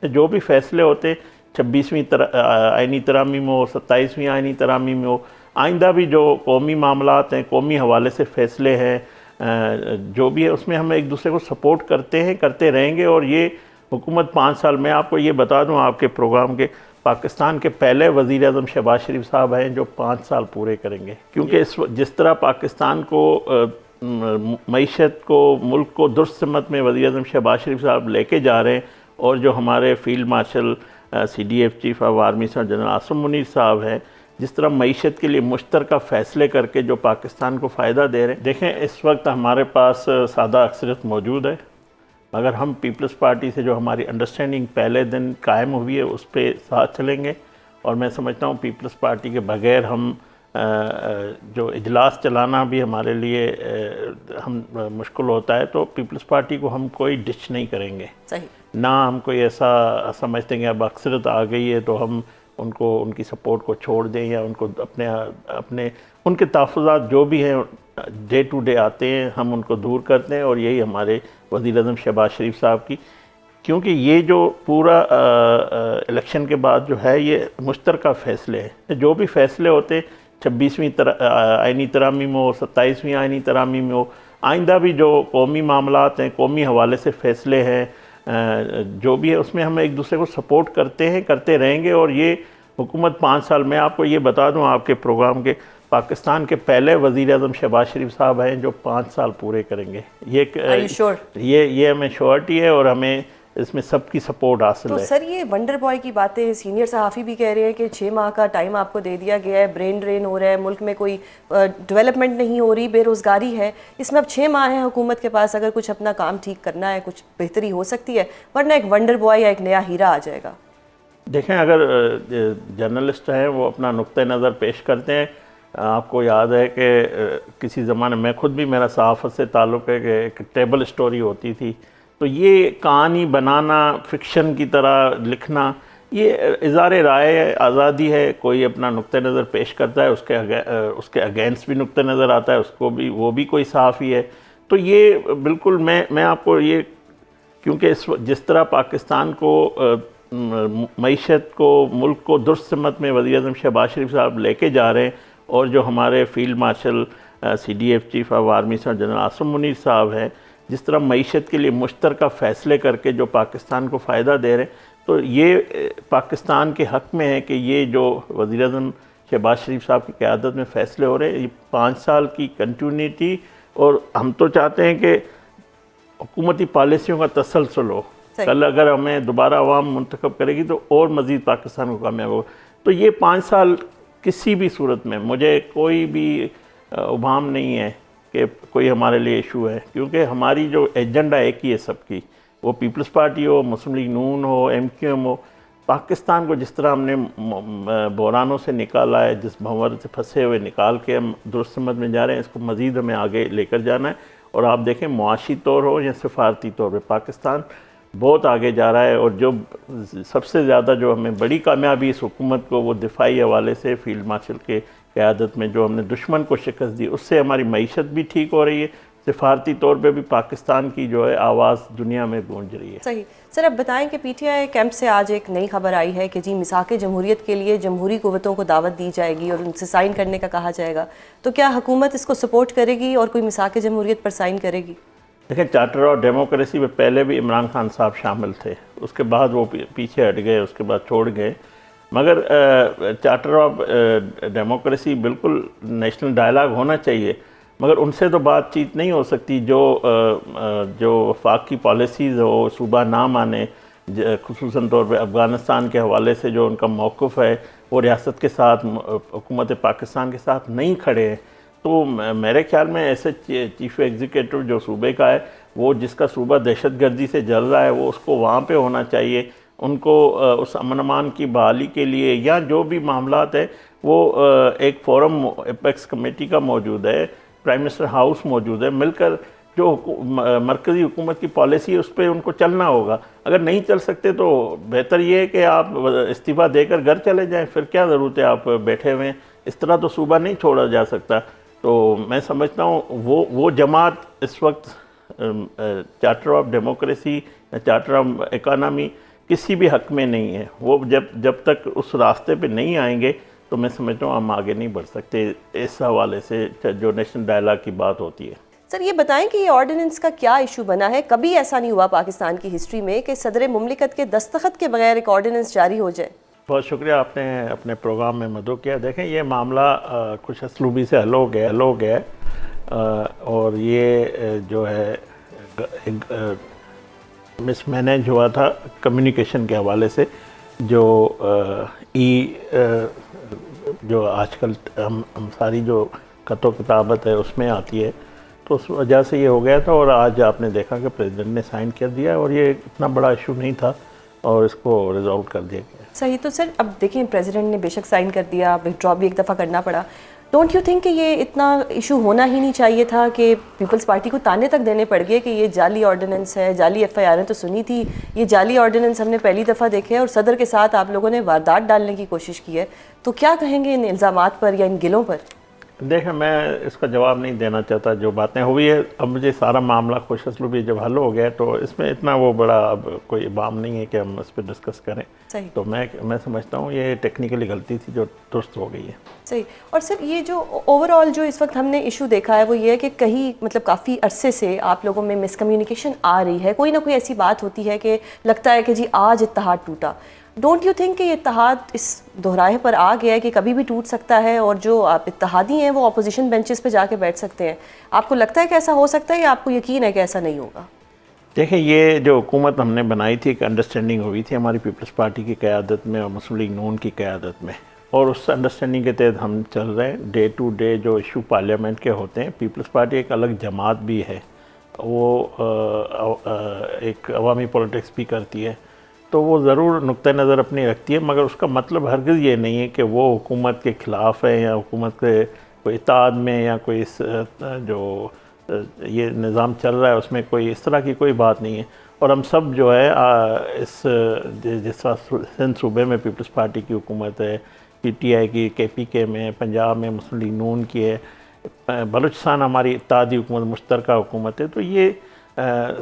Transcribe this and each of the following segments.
جو بھی فیصلے ہوتے 26ویں آئینی ترامی میں ہو، 27ویں آئینی ترامی میں ہو، آئندہ بھی جو قومی معاملات ہیں، قومی حوالے سے فیصلے ہیں، جو بھی ہے اس میں ہم ایک دوسرے کو سپورٹ کرتے ہیں، کرتے رہیں گے۔ اور یہ حکومت 5 سال میں آپ کو یہ بتا دوں، آپ کے پروگرام کے پاکستان کے پہلے وزیر اعظم شہباز شریف صاحب ہیں جو 5 سال پورے کریں گے، کیونکہ جس طرح پاکستان کو معیشت کو، ملک کو درست سمت میں وزیر اعظم شہباز شریف صاحب لے کے جا رہے ہیں، اور جو ہمارے field marshal CDF chief of army general Asim Munir صاحب ہیں، جس طرح معیشت کے لیے مشترکہ فیصلے کر کے جو پاکستان کو فائدہ دے رہے ہیں۔ دیکھیں اس وقت ہمارے پاس سادہ اکثریت موجود ہے، مگر ہم پیپلز پارٹی سے جو ہماری انڈرسٹینڈنگ پہلے دن قائم ہوئی ہے اس پہ ساتھ چلیں گے، اور میں سمجھتا ہوں پیپلز پارٹی کے بغیر ہم جو اجلاس چلانا بھی ہمارے لیے ہم مشکل ہوتا ہے، تو پیپلز پارٹی کو ہم کوئی ڈچ نہیں کریں گے۔ صحیح، نہ ہم کوئی ایسا سمجھتے ہیں کہ اب اکثریت آ گئی ہے تو ہم ان کو ان کی سپورٹ کو چھوڑ دیں، یا ان کو اپنے ان کے تحفظات جو بھی ہیں ڈے ٹو ڈے آتے ہیں ہم ان کو دور کرتے ہیں، اور یہی ہمارے وزیر اعظم شہباز شریف صاحب کی، کیونکہ یہ جو پورا الیکشن کے بعد جو ہے یہ مشترکہ فیصلے ہیں، جو بھی فیصلے ہوتے 26ویں آئینی ترامی میں ہو، 27ویں آئینی ترامی میں ہو، آئندہ بھی جو قومی معاملات ہیں، قومی حوالے سے فیصلے ہیں، جو بھی ہے اس میں ہم ایک دوسرے کو سپورٹ کرتے ہیں، کرتے رہیں گے۔ اور یہ حکومت 5 سال میں آپ کو یہ بتا دوں، آپ کے پروگرام کے پاکستان کے پہلے وزیر اعظم شہباز شریف صاحب ہیں جو 5 سال پورے کریں گے۔ یہ ہمیں شورٹی ہے، اور ہمیں اس میں سب کی سپورٹ حاصل ہے۔ تو سر یہ ونڈر بوائے کی باتیں سینئر صحافی بھی کہہ رہے ہیں کہ 6 ماہ کا ٹائم آپ کو دے دیا گیا ہے، برین ڈرین ہو رہا ہے، ملک میں کوئی ڈیولپمنٹ نہیں ہو رہی، بے روزگاری ہے، اس میں اب 6 ماہ ہیں حکومت کے پاس، اگر کچھ اپنا کام ٹھیک کرنا ہے، کچھ بہتری ہو سکتی ہے، ورنہ ایک ونڈر بوائے یا ایک نیا ہیرا آ جائے گا۔ دیکھیں اگر جرنلسٹ ہیں وہ اپنا نقطہ نظر پیش کرتے ہیں، آپ کو یاد ہے کہ کسی زمانے میں خود بھی میرا صحافت سے تعلق ہے کہ ایک ٹیبل سٹوری ہوتی تھی، تو یہ کہانی بنانا، فکشن کی طرح لکھنا، یہ اظہار رائے آزادی ہے، کوئی اپنا نقطہ نظر پیش کرتا ہے، اس کے اگینسٹ بھی نقطہ نظر آتا ہے، اس کو بھی، وہ بھی کوئی صحافی ہے۔ تو یہ بالکل میں آپ کو یہ، کیونکہ جس طرح پاکستان کو معیشت کو، ملک کو درست سمت میں وزیر اعظم شہباز شریف صاحب لے کے جا رہے ہیں، اور جو ہمارے field marshal CDF chief of army general Asim Munir صاحب ہیں، جس طرح معیشت کے لیے مشترکہ فیصلے کر کے جو پاکستان کو فائدہ دے رہے ہیں، تو یہ پاکستان کے حق میں ہے کہ یہ جو وزیر اعظم شہباز شریف صاحب کی قیادت میں فیصلے ہو رہے ہیں، یہ 5 سال کی کنٹینیوٹی، اور ہم تو چاہتے ہیں کہ حکومتی پالیسیوں کا تسلسل ہو۔ کل اگر ہمیں دوبارہ عوام منتخب کرے گی تو اور مزید پاکستان کو کامیاب ہوگا۔ تو یہ 5 سال کسی بھی صورت میں مجھے کوئی بھی ابہام نہیں ہے کہ کوئی ہمارے لیے ایشو ہے، کیونکہ ہماری جو ایجنڈا ایک ہی ہے سب کی، وہ پیپلز پارٹی ہو، مسلم لیگ نون ہو، MQM ہو، پاکستان کو جس طرح ہم نے بحرانوں سے نکالا ہے، جس بھنور سے پھنسے ہوئے نکال کے ہم درست سمت میں جا رہے ہیں، اس کو مزید ہمیں آگے لے کر جانا ہے۔ اور آپ دیکھیں معاشی طور ہو یا سفارتی طور پہ پاکستان بہت آگے جا رہا ہے، اور جو سب سے زیادہ جو ہمیں بڑی کامیابی اس حکومت کو، وہ دفاعی حوالے سے فیلڈ مارشل کے قیادت میں جو ہم نے دشمن کو شکست دی، اس سے ہماری معیشت بھی ٹھیک ہو رہی ہے، سفارتی طور پہ بھی پاکستان کی جو ہے آواز دنیا میں گونج رہی ہے۔ صحیح۔ سر اب بتائیں کہ PTI کیمپ سے آج ایک نئی خبر آئی ہے کہ جی میثاق جمہوریت کے لیے جمہوری قوتوں کو دعوت دی جائے گی اور ان سے سائن کرنے کا کہا جائے گا، تو کیا حکومت اس کو سپورٹ کرے گی اور کوئی میثاق جمہوریت پر سائن کرے گی؟ دیکھیں چارٹر آف ڈیموکریسی میں پہلے بھی عمران خان صاحب شامل تھے، اس کے بعد وہ پیچھے ہٹ گئے، اس کے بعد چھوڑ گئے، مگر چارٹر آف ڈیموکریسی بالکل نیشنل ڈائلاگ ہونا چاہیے، مگر ان سے تو بات چیت نہیں ہو سکتی جو وفاق کی پالیسیز ہو، صوبہ نہ مانے، خصوصاً طور پہ افغانستان کے حوالے سے جو ان کا موقف ہے، وہ ریاست کے ساتھ، حکومت پاکستان کے ساتھ نہیں کھڑے ہیں۔ تو میرے خیال میں ایسے چیف ایگزیکٹو جو صوبے کا ہے، وہ جس کا صوبہ دہشت گردی سے جل رہا ہے، وہ اس کو وہاں پہ ہونا چاہیے، ان کو اس امن امان کی بحالی کے لیے یا جو بھی معاملات ہیں، وہ ایک فورم ایپیکس کمیٹی کا موجود ہے، پرائم منسٹر ہاؤس موجود ہے، مل کر جو مرکزی حکومت کی پالیسی ہے اس پہ ان کو چلنا ہوگا۔ اگر نہیں چل سکتے تو بہتر یہ ہے کہ آپ استعفیٰ دے کر گھر چلے جائیں، پھر کیا ضرورت ہے آپ بیٹھے ہوئے ہیں، اس طرح تو صوبہ نہیں چھوڑا جا سکتا۔ تو میں سمجھتا ہوں وہ جماعت اس وقت charter of democracy, charter of economy کسی بھی حق میں نہیں ہے. وہ جب تک اس راستے پہ نہیں آئیں گے تو میں سمجھتا ہوں ہم آگے نہیں بڑھ سکتے اس حوالے سے جو نیشنل ڈائلاگ کی بات ہوتی ہے. سر یہ بتائیں کہ یہ آرڈیننس کا کیا ایشو بنا ہے؟ کبھی ایسا نہیں ہوا پاکستان کی ہسٹری میں کہ صدر مملکت کے دستخط کے بغیر ایک آرڈیننس جاری ہو جائے. بہت شکریہ آپ نے اپنے پروگرام میں مدعو کیا. دیکھیں یہ معاملہ کچھ اسلوبی سے حل ہو گیا اور یہ جو ہے مس مینیج ہوا تھا کمیونیکیشن کے حوالے سے جو جو آج کل ہم ساری جو خط و کتابت ہے اس میں آتی ہے تو اس وجہ سے یہ ہو گیا تھا. اور آج آپ نے دیکھا کہ پریزیڈنٹ نے سائن کر دیا اور یہ اتنا بڑا ایشو نہیں تھا اور اس کو ریزالو کر دیا گیا. صحیح. تو سر اب دیکھیں پریزیڈنٹ نے بے شک سائن کر دیا, وتھڈرا بھی ایک دفعہ کرنا پڑا. ڈونٹ یو تھنک کہ یہ اتنا ایشو ہونا ہی نہیں چاہیے تھا کہ پیپلز پارٹی کو تانے تک دینے پڑ گئے کہ یہ جعلی آرڈیننس ہے, جعلی ایف آئی آر تو سنی تھی, یہ جعلی آرڈیننس ہم نے پہلی دفعہ دیکھے اور صدر کے ساتھ آپ لوگوں نے واردات ڈالنے کی کوشش کی ہے. تو کیا کہیں گے ان الزامات پر یا ان گلوں پر؟ دیکھیں میں اس کا جواب نہیں دینا چاہتا. جو باتیں ہوئی ہے اب مجھے سارا معاملہ خوش اسلوبی جب حل ہو گیا تو اس میں اتنا وہ بڑا اب کوئی ابام نہیں ہے کہ ہم اس پہ ڈسکس کریں. صحیح. تو میں سمجھتا ہوں یہ ٹیکنیکلی غلطی تھی جو درست ہو گئی ہے. صحیح. اور سر یہ جو اوور آل جو اس وقت ہم نے ایشو دیکھا ہے وہ یہ ہے کہ کہیں مطلب کافی عرصے سے آپ لوگوں میں مس کمیونیکیشن آ رہی ہے, کوئی نہ کوئی ایسی بات ہوتی ہے کہ لگتا ہے کہ جی آج اتحاد ٹوٹا. ڈونٹ یو تھنک کہ یہ اتحاد اس دہرائے پر آ گیا ہے کہ کبھی بھی ٹوٹ سکتا ہے اور جو آپ اتحادی ہیں وہ اپوزیشن بینچز پہ جا کے بیٹھ سکتے ہیں؟ آپ کو لگتا ہے کہ ایسا ہو سکتا ہے یا آپ کو یقین ہے کہ ایسا نہیں ہوگا؟ دیکھیں یہ جو حکومت ہم نے بنائی تھی ایک انڈرسٹینڈنگ ہوئی تھی ہماری پیپلز پارٹی کی قیادت میں اور مسلم لیگ نون کی قیادت میں, اور اس انڈرسٹینڈنگ کے تحت ہم چل رہے ہیں. ڈے ٹو ڈے جو ایشو پارلیمنٹ کے ہوتے ہیں, پیپلز پارٹی ایک الگ جماعت بھی ہے, وہ ایک عوامی پولیٹکس بھی کرتی ہے, تو وہ ضرور نقطہ نظر اپنی رکھتی ہے, مگر اس کا مطلب ہرگز یہ نہیں ہے کہ وہ حکومت کے خلاف ہے یا حکومت کے کوئی اتحاد میں یا کوئی جو یہ نظام چل رہا ہے اس میں کوئی اس طرح کی کوئی بات نہیں ہے. اور ہم سب جو ہے اس جس طرح سندھ صوبے میں پیپلز پارٹی کی حکومت ہے, پی ٹی آئی کی کے پی کے میں, پنجاب میں مسلم لیگ نون کی ہے, بلوچستان ہماری اتحادی حکومت مشترکہ حکومت ہے, تو یہ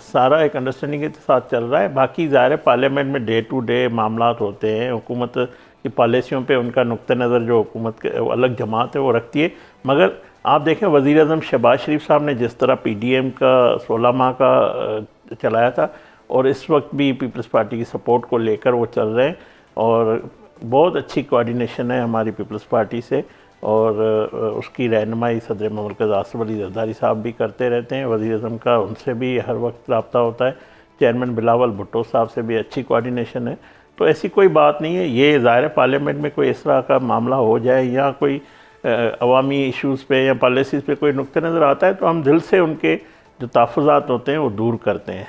سارا ایک انڈرسٹینڈنگ کے ساتھ چل رہا ہے. باقی ظاہر پارلیمنٹ میں ڈے ٹو ڈے معاملات ہوتے ہیں, حکومت کی پالیسیوں پہ ان کا نقطہ نظر جو حکومت کے الگ جماعت ہے وہ رکھتی ہے. مگر آپ دیکھیں وزیر اعظم شہباز شریف صاحب نے جس طرح پی ڈی ایم کا 16 ماہ کا چلایا تھا اور اس وقت بھی پیپلز پارٹی کی سپورٹ کو لے کر وہ چل رہے ہیں, اور بہت اچھی کوارڈینیشن ہے ہماری پیپلز پارٹی سے, اور اس کی رہنمائی صدر مملکت آصف علی زرداری صاحب بھی کرتے رہتے ہیں. وزیر اعظم کا ان سے بھی ہر وقت رابطہ ہوتا ہے, چیئرمین بلاول بھٹو صاحب سے بھی اچھی کوارڈینیشن ہے. تو ایسی کوئی بات نہیں ہے. یہ ظاہر پارلیمنٹ میں کوئی اس طرح کا معاملہ ہو جائے یا کوئی عوامی ایشوز پہ یا پالیسیز پہ کوئی نقطہ نظر آتا ہے تو ہم دل سے ان کے جو تحفظات ہوتے ہیں وہ دور کرتے ہیں.